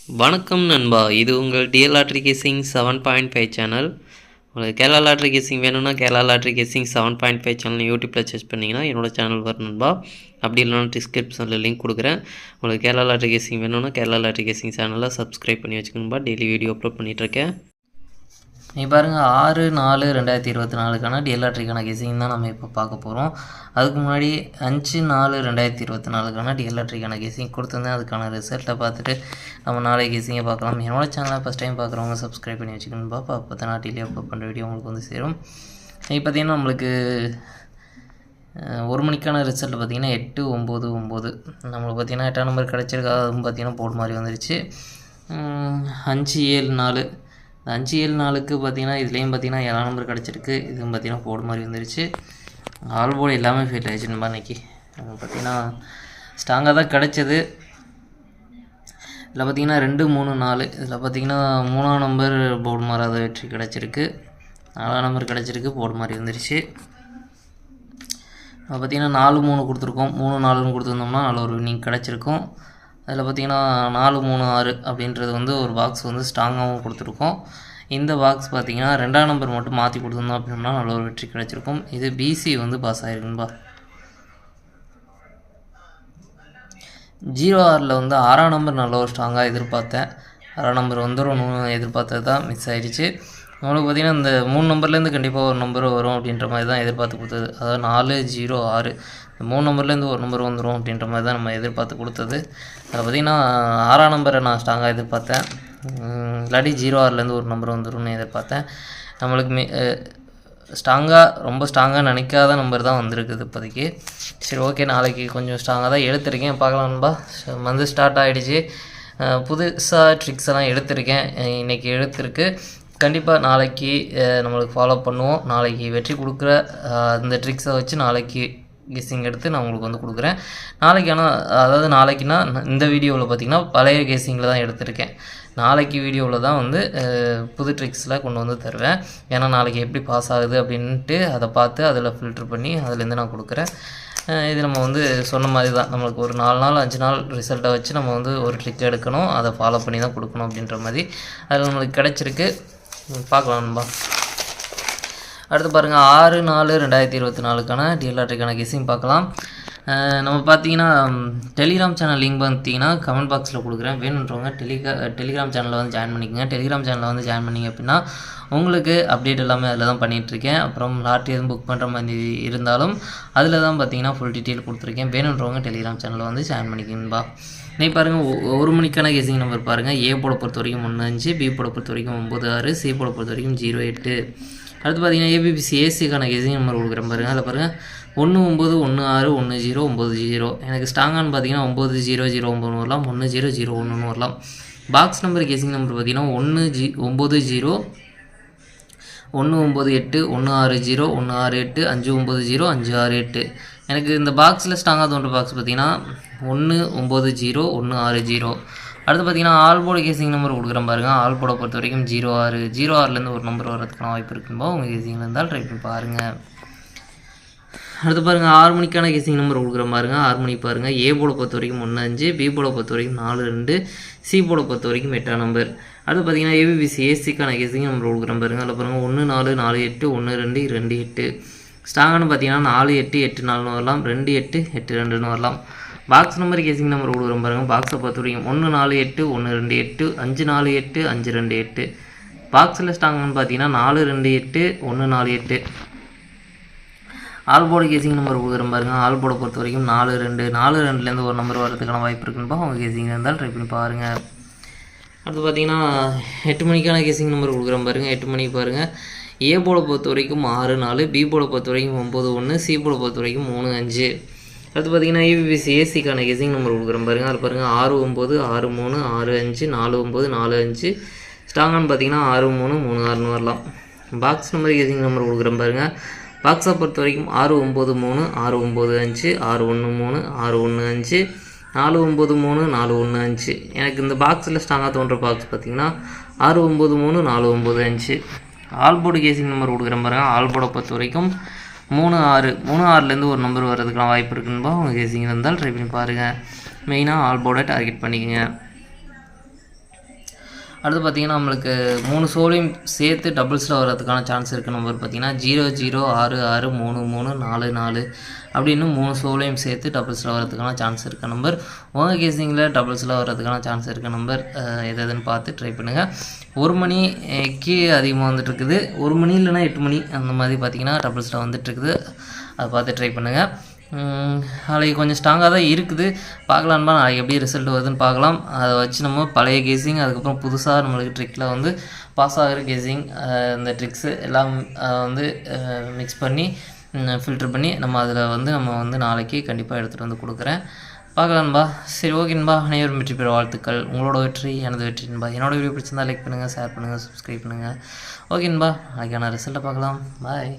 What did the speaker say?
வணக்கம் நண்பா, இது உங்கள் டிஎல் லாட்ரி கேசிங் 7.5 சேனல். உங்களுக்கு கேரளா லாட்ரி கேசிங் வேணும்னா கேரளா லாட்ரி கேசிங் 7.5 சேனல் யூடியூப்பில் சர்ச் பண்ணிங்கன்னா என்னோடய சேனல் வரும் நண்பா. அப்படி இல்லைனா டிஸ்கிரிப்ஷனில் லிங்க் கொடுக்குறேன். உங்களுக்கு கேரளா லாட்ரி கேசிங் வேணும்னா கேரளா லாட்ரி கேசிங் சேனலில் சப்ஸ்கிரைப் பண்ணி வச்சுக்கணும்பா. டெய்லி வீடியோ அப்லோட் பண்ணிகிட்ருக்கேன். நீ பாருங்கள் 6/4/2024 டிஎல் லாட்ரிக்கான கெஸிங் தான் நம்ம இப்போ பார்க்க போகிறோம். அதுக்கு முன்னாடி 5/4/2024 டிஎல் லாட்ரிக்கான கெஸிங் கொடுத்துருந்தேன். அதுக்கான ரிசல்ட்டை பார்த்துட்டு நம்ம நாளைக்கு கெஸிங்கை பார்க்கலாம். என்னோட சேனலை ஃபஸ்ட் டைம் பார்க்குறவங்க சப்ஸ்கிரைப் பண்ணி வச்சுக்கணும் பாப்பா. அப்போ தான் நான் டெய்லி அப்லோட் பண்ணுற வீடியோ உங்களுக்கு வந்து சேரும். இப்போ பார்த்திங்கன்னா நம்மளுக்கு 1 மணிக்கான ரிசல்ட் பார்த்திங்கன்னா 8/9/9 நம்மளுக்கு பார்த்திங்கன்னா 8ஆம் நம்பர் கிடச்சிருக்கு. அதுவும் பார்த்திங்கன்னா போர்டு மாதிரி வந்துருச்சு. 5/7/4 5/7/4க்கு பார்த்திங்கன்னா இதுலேயும் பார்த்திங்கன்னா 7ஆம் நம்பர் கிடச்சிருக்கு. இதுவும் பார்த்திங்கன்னா போர்டு மாதிரி வந்துருச்சு. ஆல் போர்டு எல்லாமே ஃபெயில் ஆகிடுச்சு நம்ம அன்றைக்கி. பார்த்திங்கன்னா ஸ்ட்ராங்காக தான் கிடச்சது. இதில் பார்த்திங்கன்னா 2/3/4 இதில் பார்த்திங்கன்னா 3ஆம் நம்பர் போர்டு மாறாத வெற்றி கிடச்சிருக்கு. 4ஆம் நம்பர் கிடச்சிருக்கு, போர்டு மாதிரி வந்துருச்சு. பார்த்திங்கன்னா 4/3 கொடுத்துருக்கோம். 3/4 கொடுத்துருந்தோம்னா நல்ல ஒரு வின்னிங் கிடச்சிருக்கும். அதில் பார்த்திங்கன்னா 4/3/6 அப்படின்றது வந்து ஒரு பாக்ஸ் வந்து ஸ்ட்ராங்காகவும் கொடுத்துருக்கோம். இந்த பாக்ஸ் பார்த்திங்கன்னா 2ஆம் நம்பர் மட்டும் மாற்றி கொடுத்துருந்தோம் அப்படின்னா நல்ல ஒரு வெற்றி கிடச்சிருக்கும். இது பிசி வந்து பாஸ் ஆகிருக்குன்பா. 0/6 வந்து 6ஆம் நம்பர் நல்ல ஒரு ஸ்ட்ராங்காக எதிர்பார்த்தேன். 6ஆம் நம்பர் வந்துடும் எதிர்பார்த்தது தான் மிஸ் ஆகிடுச்சு. நம்மளுக்கு பார்த்திங்கன்னா இந்த 3 நம்பர்லேருந்து கண்டிப்பாக ஒரு நம்பர் வரும் அப்படின்ற மாதிரி தான் எதிர்பார்த்து கொடுத்தது. அதாவது 4/0/6 இந்த 3 நம்பர்லேருந்து ஒரு நம்பர் வந்துடும் அப்படின்ற மாதிரி தான் நம்ம எதிர்பார்த்து கொடுத்தது. அதில் பார்த்திங்கன்னா 6ஆம் நம்பரை நான் ஸ்ட்ராங்காக எதிர்பார்த்தேன். இல்லாட்டி 0/6லேருந்து ஒரு நம்பர் வந்துடும்னு எதிர்பார்த்தேன். நம்மளுக்கு ரொம்ப ஸ்ட்ராங்காக நினைக்காத நம்பர் தான் வந்திருக்குது இப்போதைக்கு. சரி, ஓகே, நாளைக்கு கொஞ்சம் ஸ்ட்ராங்காக தான் எடுத்திருக்கேன், பார்க்கலாம்பா. வந்து ஸ்டார்ட் ஆகிடுச்சு. புதுசாக ட்ரிக்ஸ் எல்லாம் எடுத்திருக்கேன், இன்றைக்கி எடுத்திருக்கு. கண்டிப்பாக நாளைக்கு நம்மளுக்கு ஃபாலோ பண்ணுவோம். நாளைக்கு வெற்றி கொடுக்குற அந்த ட்ரிக்ஸை வச்சு நாளைக்கு கெஸ்ஸிங் எடுத்து நான் உங்களுக்கு வந்து கொடுக்குறேன். நாளைக்குன்னா இந்த வீடியோவில் பார்த்திங்கன்னா பழைய கெஸ்ஸிங்கில் தான் எடுத்திருக்கேன். நாளைக்கு வீடியோவில் தான் வந்து புது ட்ரிக்ஸில் கொண்டு வந்து தருவேன். ஏன்னா நாளைக்கு எப்படி பாஸ் ஆகுது அப்படின்ட்டு அதை பார்த்து அதில் ஃபில்ட்ரு பண்ணி அதுலேருந்து நான் கொடுக்குறேன். இது நம்ம வந்து சொன்ன மாதிரி தான், நம்மளுக்கு ஒரு 4 நாள் 5 நாள் ரிசல்ட்டை வச்சு நம்ம வந்து ஒரு ட்ரிக் எடுக்கணும், அதை ஃபாலோ பண்ணி தான் கொடுக்கணும் அப்படின்ற மாதிரி அதில் நம்மளுக்கு கிடச்சிருக்கு. பார்க்கலாம்பா. அடுத்து பாருங்கள் 6/4/2024 டிஎல் லாட்ரிக்கான கெஸ்ஸிங் பார்க்கலாம். நம்ம பார்த்திங்கன்னா டெலிகிராம் சேனல் லிங்க் பார்த்திங்கன்னா கமெண்ட் பாக்ஸில் கொடுக்குறேன். வேணுன்றவங்க டெலிகிராம் சேனலில் வந்து ஜாயின் பண்ணிக்கோங்க. டெலிகிராம் சேனலில் வந்து ஜாயின் பண்ணிங்க அப்படின்னா உங்களுக்கு அப்டேட் எல்லாமே அதில் தான் பண்ணிகிட்ருக்கேன். அப்புறம் லாட்ரி எதுவும் புக் பண்ணுற மாதிரி இருந்தாலும் அதில் தான் பார்த்திங்கன்னா ஃபுல் டீட்டெயில் கொடுத்துருக்கேன். வேணுன்றவங்க டெலிகிராம் சேனலில் வந்து ஜாயின் பண்ணிக்கணும்பா. நீ பாருங்கள் 1 மணிக்கான கெஸ்ஸிங் நம்பர் பாருங்கள். ஏ போட பொறுத்த வரைக்கும் 15, பி போட பொறுத்த வரைக்கும் 9/6, சி போட பொறுத்த வரைக்கும் 0/8. அடுத்து பார்த்திங்கன்னா ஏபிபிசி ஏசிக்கான கெஸ்ஸிங் நம்பர் கொடுக்குறேன் பாருங்கள். அதில் பாருங்கள் 19/16/10 எனக்கு ஸ்ட்ராங்கானு பார்த்திங்கன்னா 90/0/9 வரலாம், 10/0/1 வரலாம். பாக்ஸ் நம்பர் கெஸ்ஸிங் நம்பர் பார்த்திங்கன்னா 90 198 160 168 590 568. எனக்கு இந்த பாக்ஸில் ஸ்ட்ராங்காக தோன்ற பாக்ஸ் பார்த்திங்கன்னா 190 160. அடுத்து பார்த்திங்கன்னா ஆல் போர்டு கேசிங் நம்பர் கொடுக்குறேன் பாருங்கள். ஆல் போர்டை பொறுத்த வரைக்கும் 0/6 ஒரு நம்பர் வரதுக்கான வாய்ப்பு இருக்குன்பா. உங்கள் கேசிங்கில் இருந்தால் ட்ரை பண்ணி பாருங்கள். அடுத்து பாருங்கள் 6 மணிக்கான கேசிங் நம்பர் கொடுக்குறேன் பாருங்கள். 6 மணிக்கு பாருங்கள். ஏ போர்டை பொறுத்த வரைக்கும் 15, பி போர்டை பொறுத்த வரைக்கும் 4/2, சி போர்டை பொறுத்த வரைக்கும் 8ஆம் நம்பர். அடுத்து பார்த்திங்கன்னா ஏபிபிசி ஏசிக்கான கேசிங் நம்பர் கொடுக்குறேன் பாருங்கள். அதில் பாருங்கள் 14 48 12 28. ஸ்ட்ராங்கானு பார்த்திங்கன்னா 48 84 வரலாம், 28 82 வரலாம். பாக்ஸ் நம்பர் கேசிங் நம்பர் கொடுக்குறோம் பாருங்கள். பாக்ஸை பொறுத்த வரைக்கும் 148 128 548 528. பாக்ஸில் ஸ்ட்ராங்கானு பார்த்தீங்கன்னா 428 148. ஆல் போர்டு கேசிங் நம்பர் கொடுக்குறோம் பாருங்கள். ஆல் போர்டை பொறுத்த வரைக்கும் 42 ஒரு நம்பர் வரதுக்கான வாய்ப்பு இருக்குன்னு அவங்க கேசிங் இருந்தால் ட்ரை பண்ணி பாருங்கள். அடுத்து பார்த்திங்கன்னா 8 மணிக்கான கேசிங் நம்பர் கொடுக்குறோம் பாருங்கள். 8 மணிக்கு பாருங்கள். ஏ போர்டை பொறுத்த வரைக்கும் 6/4, பி போர்டை பொறுத்த வரைக்கும் 9/1, சி போர்டை பொறுத்த வரைக்கும் 3/5. அடுத்து பார்த்திங்கன்னா ஏபிபிசி ஏசிக்கான கெஸ்ஸிங் நம்பர் கொடுக்குறேன் பாருங்கள். அது பாருங்கள் 6/9 6/3 6/5 4/9 4/5. ஸ்ட்ராங்கானு பார்த்திங்கன்னா 6/3 3/6 வரலாம். பாக்ஸ் நம்பர் கெஸ்ஸிங் நம்பர் கொடுக்குறேன் பாருங்கள். பாக்ஸை பொறுத்த வரைக்கும் 6/9 3 6/9 5 6/1 3 6/1 5 4/9 3 4/1 5. எனக்கு இந்த பாக்ஸில் ஸ்ட்ராங்காக தோன்ற பாக்ஸ் பார்த்திங்கன்னா 6/9 3 4/9 5. ஆல் போர்டு கேசிங் நம்பர் கொடுக்குறேன் பாருங்கள். ஆல் போர்டை பொறுத்த வரைக்கும் 3/6 ஒரு நம்பர் வர்றதுக்கெலாம் வாய்ப்பு இருக்குன்பா. உங்கள் கேசிங் இருந்தால் ட்ரை பண்ணி பாருங்கள். மெயினாக ஆல் போர்டை டார்கெட் பண்ணிக்கோங்க. அடுத்து பார்த்திங்கன்னா நம்மளுக்கு 3 ஷோலையும் சேர்த்து டபுள்ஸில் வர்றதுக்கான சான்ஸ் இருக்க நம்பர் பார்த்திங்கன்னா 00663344 அப்படின்னு 3 ஷோலையும் சேர்த்து டபுள்ஸில் வர்றதுக்கான சான்ஸ் இருக்க நம்பர். உங்கள் கேசிங்கில் டபுள்ஸில் வர்றதுக்கான சான்ஸ் இருக்க நம்பர் எதுன்னு பார்த்து ட்ரை பண்ணுங்கள். 1 மணிக்கு அதிகமாக வந்துட்டுருக்குது, 1 மணி இல்லைனா 8 மணி அந்த மாதிரி பார்த்திங்கன்னா டபுள்ஸில் வந்துட்டுருக்குது. அதை பார்த்து ட்ரை பண்ணுங்கள். நாளைக்கு கொஞ்சம் ஸ்ட்ராங்காக தான் இருக்குது, பார்க்கலான்பா. நாளைக்கு எப்படி ரிசல்ட் வருதுன்னு பார்க்கலாம். அதை வச்சு நம்ம பழைய கேசிங் அதுக்கப்புறம் புதுசாக நம்மளுக்கு ட்ரிக்கில் வந்து பாஸ் ஆகிற கேசிங் இந்த ட்ரிக்ஸு எல்லாம் வந்து மிக்ஸ் பண்ணி ஃபில்ட்ரு பண்ணி நம்ம வந்து நாளைக்கு கண்டிப்பாக எடுத்துகிட்டு வந்து கொடுக்குறேன். பார்க்கலான்பா. சரி, ஓகேன்பா. அனைவரும் வெற்றி பெற வாழ்த்துக்கள். உங்களோட வெற்றி எனது வெற்றின்பா. என்னோட வீடியோ பிடிச்சிருந்தால் லைக் பண்ணுங்கள், ஷேர் பண்ணுங்கள், சப்ஸ்கிரைப் பண்ணுங்கள். ஓகேன்பா. நாளைக்கான ரிசல்ட்டை பார்க்கலாம். பாய்.